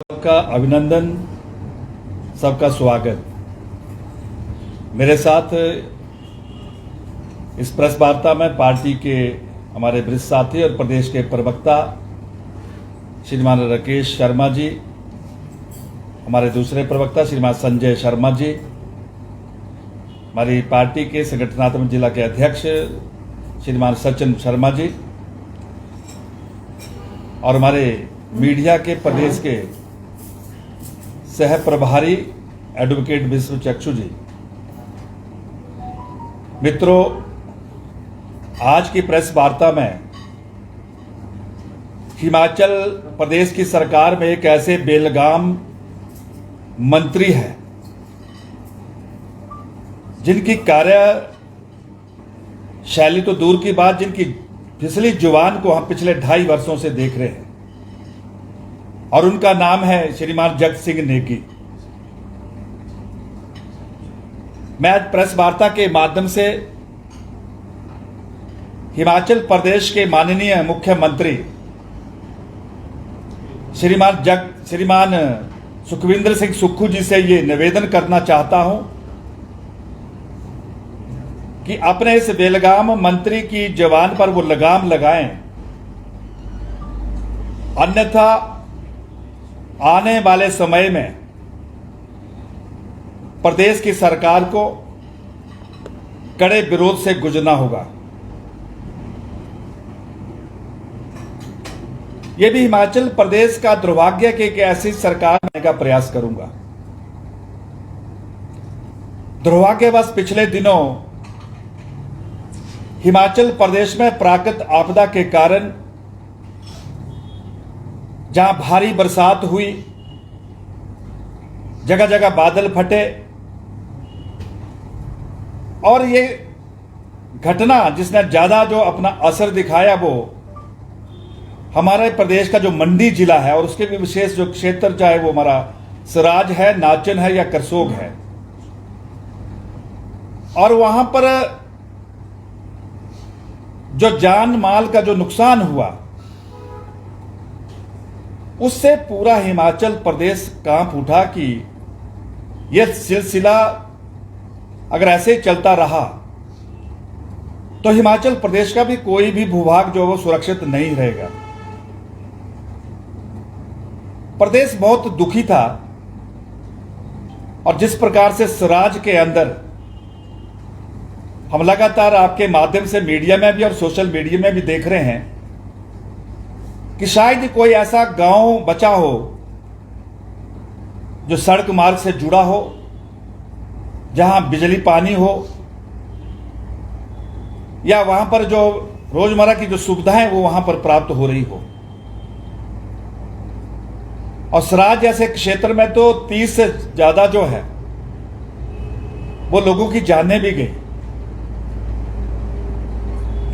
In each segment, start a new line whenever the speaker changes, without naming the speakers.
सबका अभिनंदन, सबका स्वागत। मेरे साथ इस प्रेस वार्ता में पार्टी के हमारे वरिष्ठ साथी और प्रदेश के प्रवक्ता श्रीमान राकेश शर्मा जी, हमारे दूसरे प्रवक्ता श्रीमान संजय शर्मा जी, हमारी पार्टी के संगठनात्मक जिला के अध्यक्ष श्रीमान सचिन शर्मा जी और हमारे मीडिया के प्रदेश के सह प्रभारी एडवोकेट विश्व चक्षु जी। मित्रों, आज की प्रेस वार्ता में हिमाचल प्रदेश की सरकार में एक ऐसे बेलगाम मंत्री है जिनकी कार्य शैली तो दूर की बात, जिनकी फिसली जुबान को हम पिछले 2.5 वर्षों से देख रहे हैं और उनका नाम है श्रीमान जगत सिंह नेगी। मैं आज प्रेस वार्ता के माध्यम से हिमाचल प्रदेश के माननीय मुख्यमंत्री श्रीमान सुखविंदर सिंह सुक्खू जी से ये निवेदन करना चाहता हूं कि अपने इस बेलगाम मंत्री की जवान पर वो लगाम लगाएं, अन्यथा आने वाले समय में प्रदेश की सरकार को कड़े विरोध से गुजरना होगा। यह भी हिमाचल प्रदेश का दुर्भाग्य कि एक ऐसी सरकार बनने का प्रयास करूंगा। दुर्भाग्यवश पिछले दिनों हिमाचल प्रदेश में प्राकृतिक आपदा के कारण जहां भारी बरसात हुई, जगह जगह बादल फटे और ये घटना जिसने ज्यादा जो अपना असर दिखाया वो हमारे प्रदेश का जो मंडी जिला है और उसके भी विशेष जो क्षेत्र, चाहे वो हमारा सराज है, नाचन है या करसोग है, और वहां पर जो जान माल का जो नुकसान हुआ उससे पूरा हिमाचल प्रदेश कांप उठा कि यह सिलसिला अगर ऐसे ही चलता रहा तो हिमाचल प्रदेश का भी कोई भी भूभाग जो वो सुरक्षित नहीं रहेगा। प्रदेश बहुत दुखी था और जिस प्रकार से सराज के अंदर हम लगातार आपके माध्यम से मीडिया में भी और सोशल मीडिया में भी देख रहे हैं कि शायद कोई ऐसा गांव बचा हो जो सड़क मार्ग से जुड़ा हो, जहां बिजली पानी हो या वहां पर जो रोजमर्रा की जो सुविधाएं वो वहां पर प्राप्त हो रही हो। और सराज जैसे क्षेत्र में तो 30 से ज्यादा जो है वो लोगों की जानें भी गई।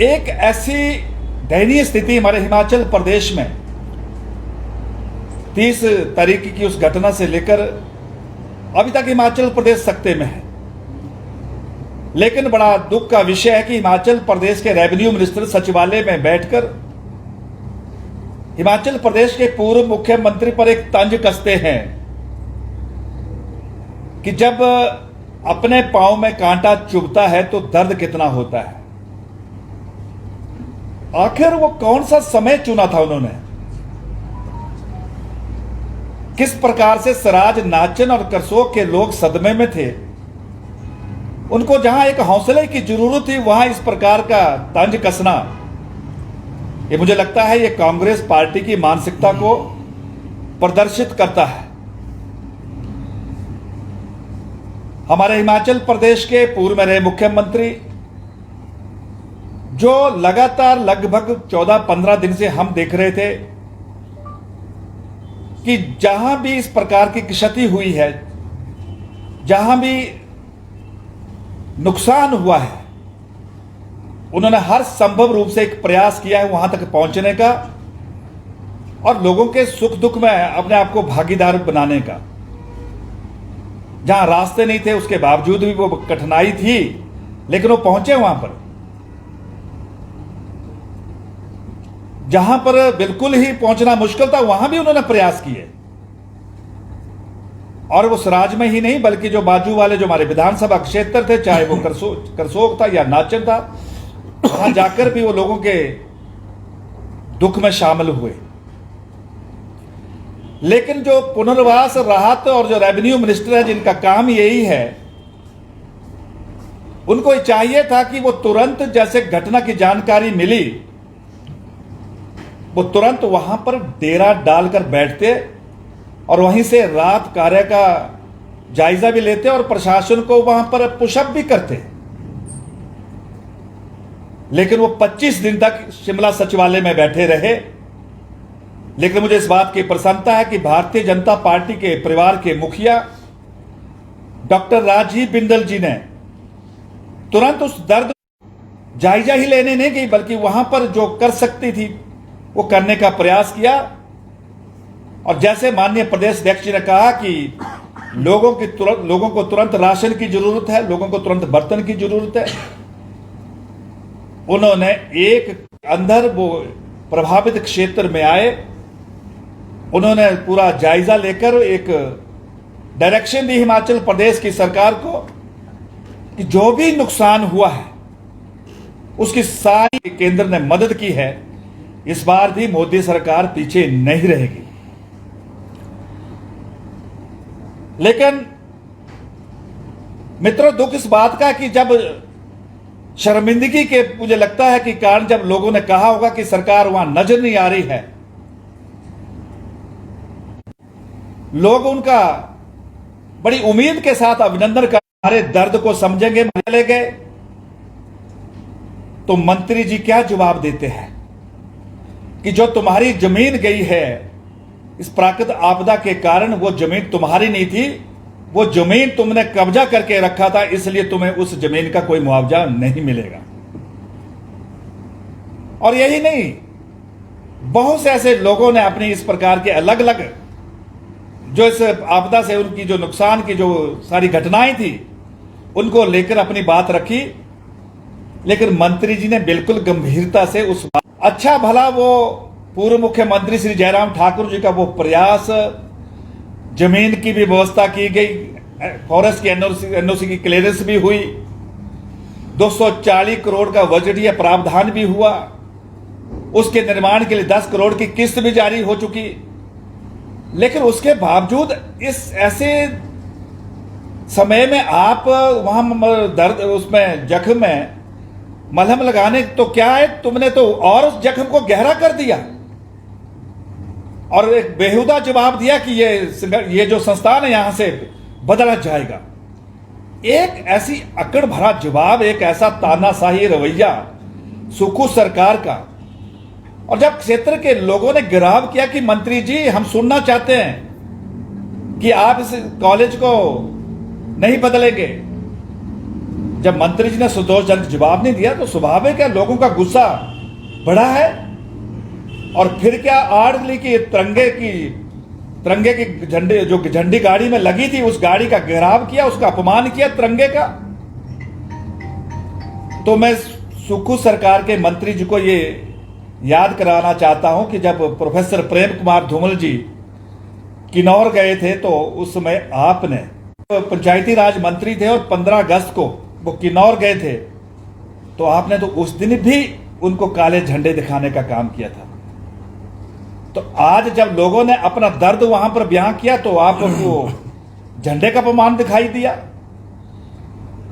एक ऐसी दयनीय स्थिति हमारे हिमाचल प्रदेश में 30 तारीख की उस घटना से लेकर अभी तक हिमाचल प्रदेश सकते में है। लेकिन बड़ा दुख का विषय है कि हिमाचल प्रदेश के रेवेन्यू मिनिस्टर सचिवालय में बैठकर हिमाचल प्रदेश के पूर्व मुख्यमंत्री पर एक तंज कसते हैं कि जब अपने पांव में कांटा चुभता है तो दर्द कितना होता है। आखिर वो कौन सा समय चुना था उन्होंने? किस प्रकार से सराज, नाचन और करसोग के लोग सदमे में थे। उनको जहां एक हौसले की जरूरत थी वहां इस प्रकार का तंज कसना, ये मुझे लगता है ये कांग्रेस पार्टी की मानसिकता को प्रदर्शित करता है। हमारे हिमाचल प्रदेश के पूर्व में रहे मुख्यमंत्री जो लगातार लगभग 14-15 दिन से हम देख रहे थे कि जहां भी इस प्रकार की क्षति हुई है, जहां भी नुकसान हुआ है, उन्होंने हर संभव रूप से एक प्रयास किया है वहां तक पहुंचने का और लोगों के सुख दुख में अपने आप को भागीदार बनाने का। जहां रास्ते नहीं थे उसके बावजूद भी वो कठिनाई थी, लेकिन वो पहुंचे वहां पर। जहां पर बिल्कुल ही पहुंचना मुश्किल था वहां भी उन्होंने प्रयास किए। और वो सराज में ही नहीं बल्कि जो बाजू वाले जो हमारे विधानसभा क्षेत्र थे, चाहे वो करसोग था या नाचन था, वहां जाकर भी वो लोगों के दुख में शामिल हुए। लेकिन जो पुनर्वास, राहत और जो रेवेन्यू मिनिस्टर है जिनका काम यही है, उनको चाहिए था कि वो तुरंत जैसे घटना की जानकारी मिली वो तुरंत वहां पर डेरा डालकर बैठते और वहीं से रात कार्य का जायजा भी लेते और प्रशासन को वहां पर पुशअप भी करते। लेकिन वो 25 दिन तक शिमला सचिवालय में बैठे रहे। लेकिन मुझे इस बात की प्रसन्नता है कि भारतीय जनता पार्टी के परिवार के मुखिया डॉक्टर राजीव बिंदल जी ने तुरंत उस दर्द जायजा ही लेने नहीं गई बल्कि वहां पर जो कर सकती थी वो करने का प्रयास किया। और जैसे माननीय प्रदेश अध्यक्ष जी ने कहा कि लोगों को तुरंत राशन की जरूरत है, लोगों को तुरंत बर्तन की जरूरत है, उन्होंने एक अंदर वो प्रभावित क्षेत्र में आए, उन्होंने पूरा जायजा लेकर एक डायरेक्शन दी हिमाचल प्रदेश की सरकार को कि जो भी नुकसान हुआ है उसकी सारी केंद्र ने मदद की है। इस बार भी मोदी सरकार पीछे नहीं रहेगी। लेकिन मित्रों, दुख इस बात का कि जब शर्मिंदगी के मुझे लगता है कि कारण जब लोगों ने कहा होगा कि सरकार वहां नजर नहीं आ रही है, लोग उनका बड़ी उम्मीद के साथ अभिनंदन कर हमारे दर्द को समझेंगे। चले गए तो मंत्री जी क्या जवाब देते हैं कि जो तुम्हारी जमीन गई है इस प्राकृतिक आपदा के कारण, वो जमीन तुम्हारी नहीं थी, वो जमीन तुमने कब्जा करके रखा था, इसलिए तुम्हें उस जमीन का कोई मुआवजा नहीं मिलेगा। और यही नहीं, बहुत से ऐसे लोगों ने अपनी इस प्रकार के अलग अलग जो इस आपदा से उनकी जो नुकसान की जो सारी घटनाएं थी उनको लेकर अपनी बात रखी। लेकिन मंत्री जी ने बिल्कुल गंभीरता से उस बात, अच्छा भला वो पूर्व मुख्यमंत्री श्री जयराम ठाकुर जी का वो प्रयास, जमीन की भी व्यवस्था की गई, फॉरेस्ट की एनओसी की क्लियरेंस भी हुई, 240 करोड़ का बजटीय प्रावधान भी हुआ, उसके निर्माण के लिए 10 करोड़ की किस्त भी जारी हो चुकी। लेकिन उसके बावजूद इस ऐसे समय में आप वहां दर्द उसमें जख्म में मलहम लगाने तो क्या है, तुमने तो और उस जख्म को गहरा कर दिया और एक बेहुदा जवाब दिया कि ये जो संस्थान है यहां से बदला जाएगा। एक ऐसी अकड़ भरा जवाब, एक ऐसा तानाशाही रवैया सुक्खू सरकार का। और जब क्षेत्र के लोगों ने गिराव किया कि मंत्री जी हम सुनना चाहते हैं कि आप इस कॉलेज को नहीं बदलेंगे, जब मंत्री जी ने संतोषजनक जवाब नहीं दिया तो स्वाभाविक है लोगों का गुस्सा बढ़ा है। और फिर क्या आड़ ली कि तिरंगे की झंडे जो झंडी गाड़ी में लगी थी उस गाड़ी का घेराव किया, उसका अपमान किया तिरंगे का। तो मैं सुक्खू सरकार के मंत्री जी को ये याद कराना चाहता हूं कि जब प्रोफेसर प्रेम कुमार धूमल जी किन्नौर गए थे तो उस समय आपने पंचायती राज मंत्री थे और 15 अगस्त को वो किन्नौर गए थे, तो आपने तो उस दिन भी उनको काले झंडे दिखाने का काम किया था। तो आज जब लोगों ने अपना दर्द वहां पर बयां किया तो आप उनको झंडे का अपमान दिखाई दिया।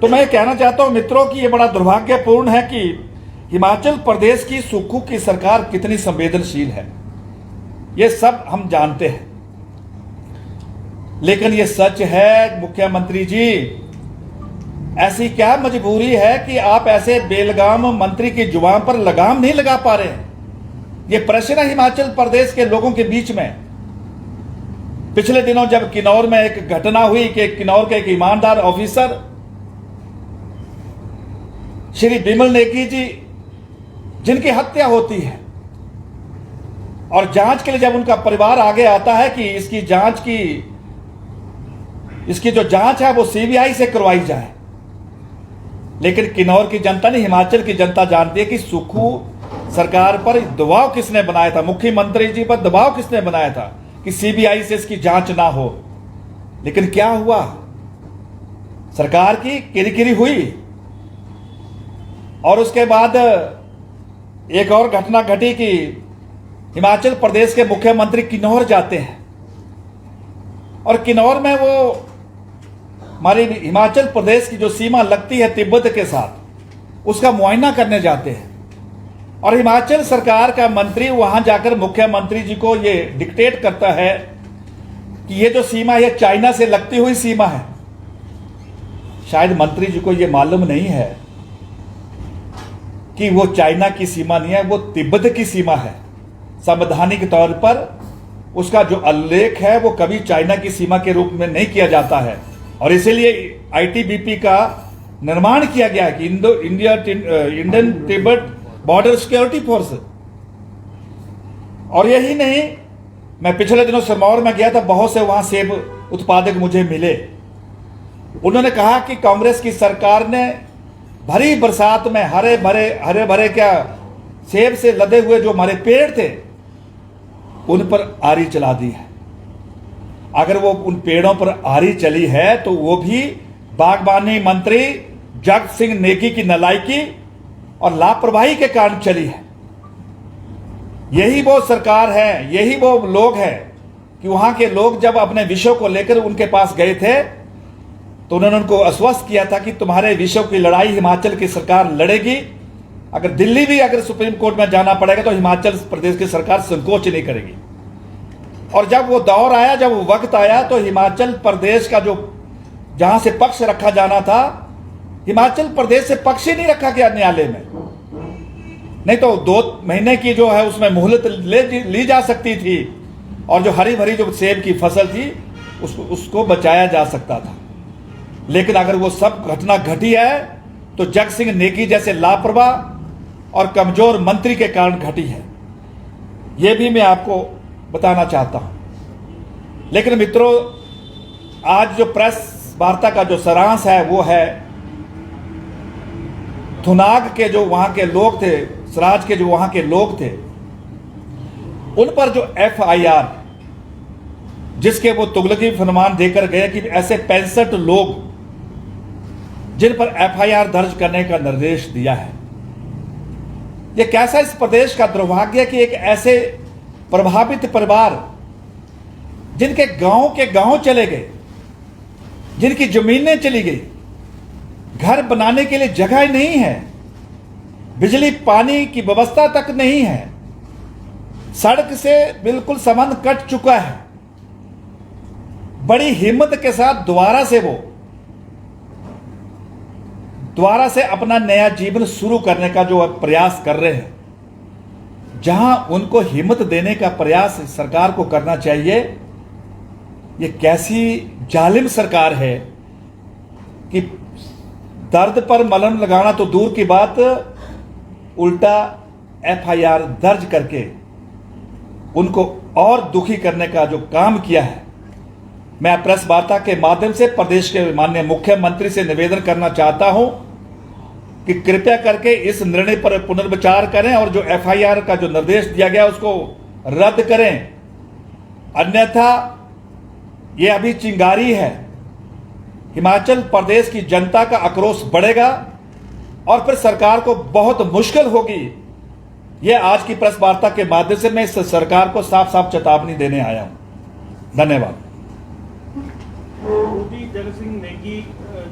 तो मैं कहना चाहता हूं मित्रों कि यह बड़ा दुर्भाग्यपूर्ण है कि हिमाचल प्रदेश की सुक्खू की सरकार कितनी संवेदनशील है, यह सब हम जानते हैं। लेकिन यह सच है मुख्यमंत्री जी, ऐसी क्या मजबूरी है कि आप ऐसे बेलगाम मंत्री की जुबान पर लगाम नहीं लगा पा रहे हैं? यह प्रश्न है हिमाचल प्रदेश के लोगों के बीच में। पिछले दिनों जब किन्नौर में एक घटना हुई कि किन्नौर के एक ईमानदार ऑफिसर श्री बिमल नेगी जी जिनकी हत्या होती है और जांच के लिए जब उनका परिवार आगे आता है कि इसकी जो जांच है वो सीबीआई से करवाई जाए, लेकिन किन्नौर की जनता नहीं, हिमाचल की जनता जानती है कि सुक्खू सरकार पर दबाव किसने बनाया था, मुख्यमंत्री जी पर दबाव किसने बनाया था कि सीबीआई से इसकी जांच ना हो। लेकिन क्या हुआ? सरकार की किरकिरी हुई और उसके बाद एक और घटना घटी कि हिमाचल प्रदेश के मुख्यमंत्री किन्नौर जाते हैं और किन्नौर में वो हमारी हिमाचल प्रदेश की जो सीमा लगती है तिब्बत के साथ, उसका मुआयना करने जाते हैं और हिमाचल सरकार का मंत्री वहां जाकर मुख्यमंत्री जी को ये डिक्टेट करता है कि ये जो सीमा है चाइना से लगती हुई सीमा है। शायद मंत्री जी को ये मालूम नहीं है कि वो चाइना की सीमा नहीं है, वो तिब्बत की सीमा है। संवैधानिक तौर पर उसका जो उल्लेख है वो कभी चाइना की सीमा के रूप में नहीं किया जाता है और इसीलिए आईटीबीपी का निर्माण किया गया कि Indian Tibet border security force. और यही नहीं, मैं पिछले दिनों सिरमौर में गया था, बहुत से वहां सेब उत्पादक मुझे मिले। उन्होंने कहा कि कांग्रेस की सरकार ने भरी बरसात में हरे भरे क्या सेब से लदे हुए जो हमारे पेड़ थे उन पर आरी चला दी है। अगर वो उन पेड़ों पर आरी चली है तो वो भी बागबानी मंत्री जगत सिंह नेगी की नालायकी और लापरवाही के कारण चली है। यही वो सरकार है, यही वो लोग हैं कि वहां के लोग जब अपने विषयों को लेकर उनके पास गए थे तो उन्होंने उनको आश्वस्त किया था कि तुम्हारे विषयों की लड़ाई हिमाचल की सरकार लड़ेगी। अगर दिल्ली भी अगर सुप्रीम कोर्ट में जाना पड़ेगा तो हिमाचल प्रदेश की सरकार संकोच नहीं करेगी। और जब वो दौर आया, जब वो वक्त आया तो हिमाचल प्रदेश का जो जहां से पक्ष रखा जाना था, हिमाचल प्रदेश से पक्ष ही नहीं रखा गया न्यायालय में। नहीं तो 2 महीने की जो है उसमें मोहलत ली जा सकती थी और जो हरी भरी जो सेब की फसल थी उसको बचाया जा सकता था। लेकिन अगर वो सब घटना घटी है तो जगत सिंह नेगी जैसे लापरवाह और कमजोर मंत्री के कारण घटी है, यह भी मैं आपको बताना चाहता हूं। लेकिन मित्रों, आज जो प्रेस वार्ता का जो सारांश है वो है थुनाग के जो वहां के लोग थे, सराज के जो वहां के लोग थे, उन पर जो FIR जिसके वो तुगलकी फरमान देकर गए कि ऐसे 65 लोग जिन पर FIR दर्ज करने का निर्देश दिया है। यह कैसा इस प्रदेश का दुर्भाग्य कि एक ऐसे प्रभावित परिवार जिनके गांव के गांव चले गए, जिनकी जमीनें चली गई, घर बनाने के लिए जगह नहीं है, बिजली पानी की व्यवस्था तक नहीं है, सड़क से बिल्कुल संबंध कट चुका है, बड़ी हिम्मत के साथ दोबारा से अपना नया जीवन शुरू करने का जो प्रयास कर रहे हैं, जहां उनको हिम्मत देने का प्रयास सरकार को करना चाहिए। ये कैसी जालिम सरकार है कि दर्द पर मलहम लगाना तो दूर की बात, उल्टा FIR दर्ज करके उनको और दुखी करने का जो काम किया है। मैं प्रेस वार्ता के माध्यम से प्रदेश के माननीय मुख्यमंत्री से निवेदन करना चाहता हूं कि कृपया करके इस निर्णय पर पुनर्विचार करें और जो FIR का जो निर्देश दिया गया उसको रद्द करें, अन्यथा ये अभी चिंगारी है। हिमाचल प्रदेश की जनता का आक्रोश बढ़ेगा और फिर सरकार को बहुत मुश्किल होगी। यह आज की प्रेस वार्ता के माध्यम से मैं इस सरकार को साफ साफ चेतावनी देने आया हूं। धन्यवाद।
जगत सिंह नेगी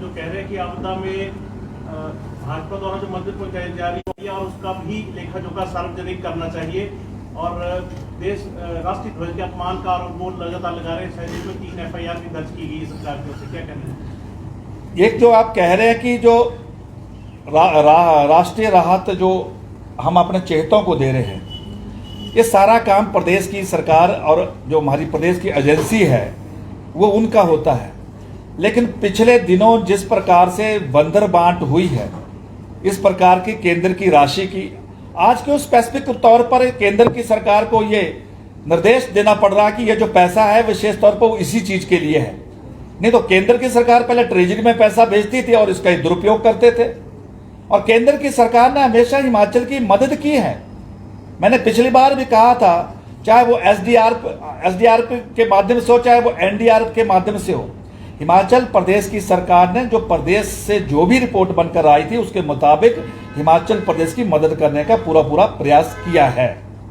जो कह रहे हैं कि आपदा में भाजपा द्वारा जो मदद पहुंचाई जा रही है और उसका भी लेखा जोखा सार्वजनिक करना चाहिए और देश राष्ट्रीय ध्वज के अपमान का आरोप वो लगातार लगा रहे हैं। शहरी में 3 FIR भी दर्ज की गई सरकार की ओर से, क्या कहना है?
एक जो आप कह रहे हैं कि जो राष्ट्रीय राहत जो हम अपने चेहतों को दे रहे हैं, ये सारा काम प्रदेश की सरकार और जो हमारी प्रदेश की एजेंसी है वो उनका होता है। लेकिन पिछले दिनों जिस प्रकार से बंदर बांट हुई है, इस प्रकार की केंद्र की राशि की, आज के स्पेसिफिक तौर पर केंद्र की सरकार को ये निर्देश देना पड़ रहा कि ये जो पैसा है विशेष तौर पर वो इसी चीज के लिए है। नहीं तो केंद्र की सरकार पहले ट्रेजरी में पैसा भेजती थी और इसका दुरुपयोग करते थे। और केंद्र की सरकार ने हमेशा हिमाचल की मदद की है। मैंने पिछली बार भी कहा था, चाहे वो SDRF के माध्यम से हो, चाहे वो NDRF के माध्यम से हो, हिमाचल प्रदेश की सरकार ने जो प्रदेश से जो भी रिपोर्ट बनकर आई थी उसके मुताबिक हिमाचल प्रदेश की मदद करने का पूरा प्रयास किया है।